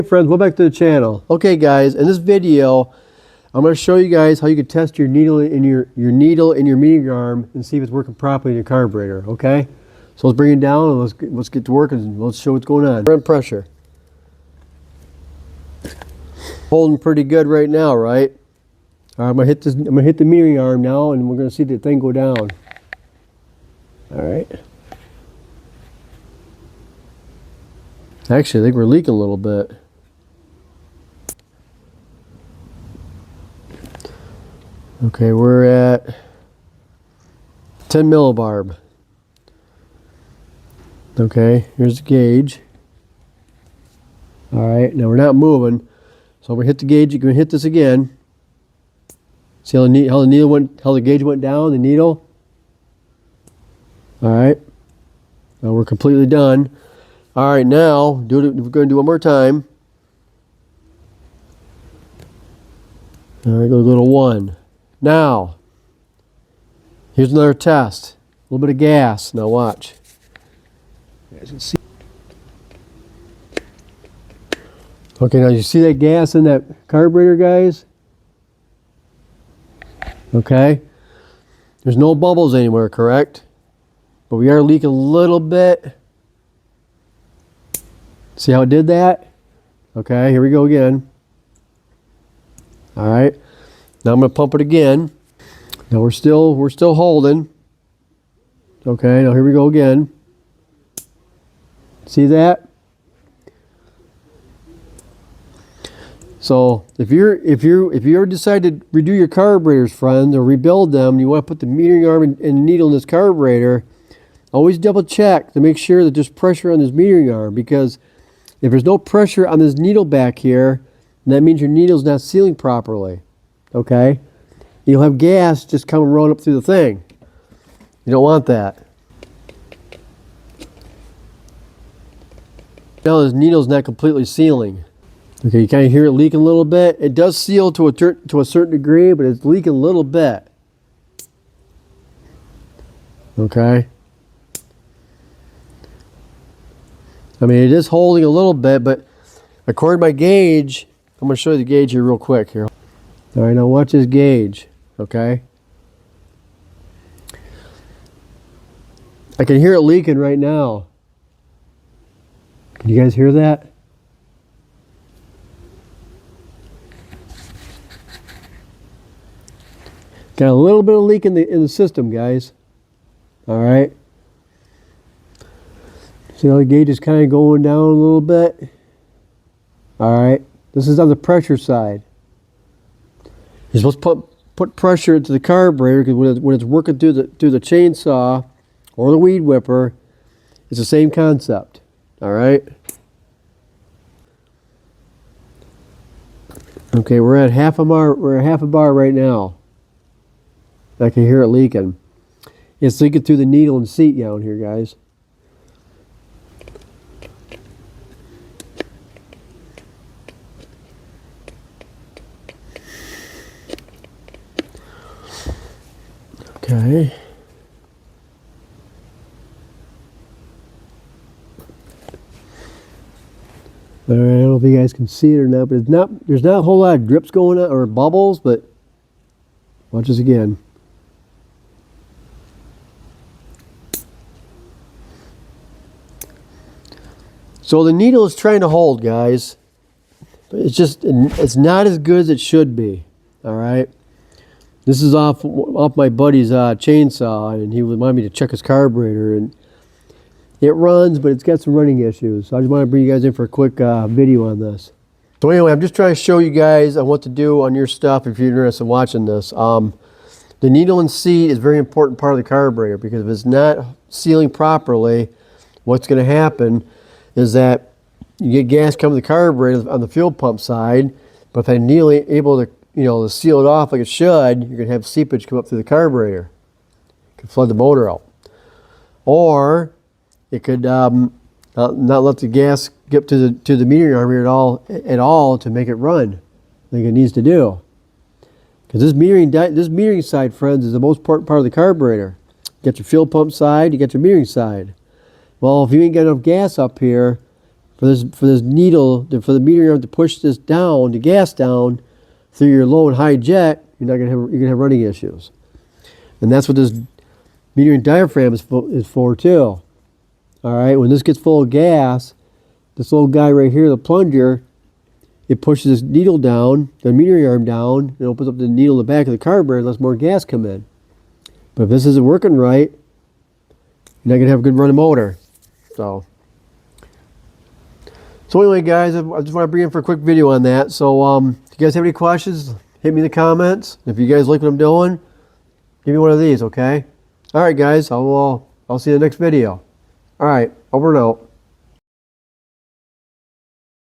Hey friends, welcome back to the channel. Okay guys, in this video I'm going to show you guys how you can test your needle in your needle in your metering arm and see if it's working properly in your carburetor. Okay, so let's bring it down and let's get to work and let's show what's going on. Run pressure. Holding pretty good right now, right? All right, I'm gonna hit this. I'm gonna hit the metering arm now, and we're gonna see the thing go down. All right. Actually, I think we're leaking a little bit. Okay, we're at 10 millibarb. Okay, here's the gauge. All right, now we're not moving, so I'm gonna hit the gauge. You're gonna hit this again. See how the gauge went down, the needle. All right, now we're completely done. All right, now we're going to do one more time. All right, go to 1. Now, here's another test. A little bit of gas. Now watch. You guys can see. Okay, now you see that gas in that carburetor, guys? Okay. There's no bubbles anywhere, correct? But we are leaking a little bit. See how it did that? Okay, here we go again. All right. Now I'm going to pump it again. Now we're still holding. Okay, now here we go again. See that? So if you ever decide to redo your carburetors, friends, or rebuild them, and you want to put the metering arm and the needle in this carburetor, always double check to make sure that there's pressure on this metering arm, because if there's no pressure on this needle back here, that means your needle's not sealing properly. Okay? You'll have gas just coming rolling up through the thing. You don't want that. Now this needle's not completely sealing. Okay, you kind of hear it leaking a little bit. It does seal to a certain degree, but it's leaking a little bit. Okay? I mean, it is holding a little bit, but according to my gauge, I'm going to show you the gauge here real quick here. All right, now watch this gauge, okay? I can hear it leaking right now. Can you guys hear that? Got a little bit of leak in the system, guys. All right. See how the gauge is kind of going down a little bit? All right. This is on the pressure side. You're supposed to put pressure into the carburetor, because when it's working through the chainsaw or the weed whipper, it's the same concept. All right. Okay, we're at half a bar. We're at half a bar right now. I can hear it leaking. It's leaking through the needle and seat down here, guys. Okay. All right, I don't know if you guys can see it or not, but there's not a whole lot of drips going on or bubbles, but watch this again. So the needle is trying to hold, guys, but it's not as good as it should be. All right. This is off my buddy's chainsaw, and he wanted me to check his carburetor, and it runs, but it's got some running issues. So I just want to bring you guys in for a quick video on this. So anyway, I'm just trying to show you guys on what to do on your stuff if you're interested in watching this. The needle and seat is a very important part of the carburetor, because if it's not sealing properly, what's going to happen is that you get gas coming to the carburetor on the fuel pump side, but if the needle ain't able to seal it off like it should, you're going to have seepage come up through the carburetor. It could flood the motor out. Or it could not let the gas get to the metering arm here at all to make it run like it needs to do. Because this metering side, friends, is the most important part of the carburetor. You got your fuel pump side, you got your metering side. Well, if you ain't got enough gas up here for this needle, for the metering arm to push this down, the gas down through your low and high jet, you're gonna have running issues. And that's what this metering diaphragm is for too. All right, when this gets full of gas, this little guy right here, the plunger, it pushes this needle down, the metering arm down, and opens up the needle in the back of the carburetor and lets more gas come in. But if this isn't working right, you're not gonna have a good running motor. So anyway, guys, I just want to bring in for a quick video on that. So if you guys have any questions, hit me in the comments. If you guys like what I'm doing, give me one of these, okay? All right, guys, I'll see you in the next video. All right, over and out.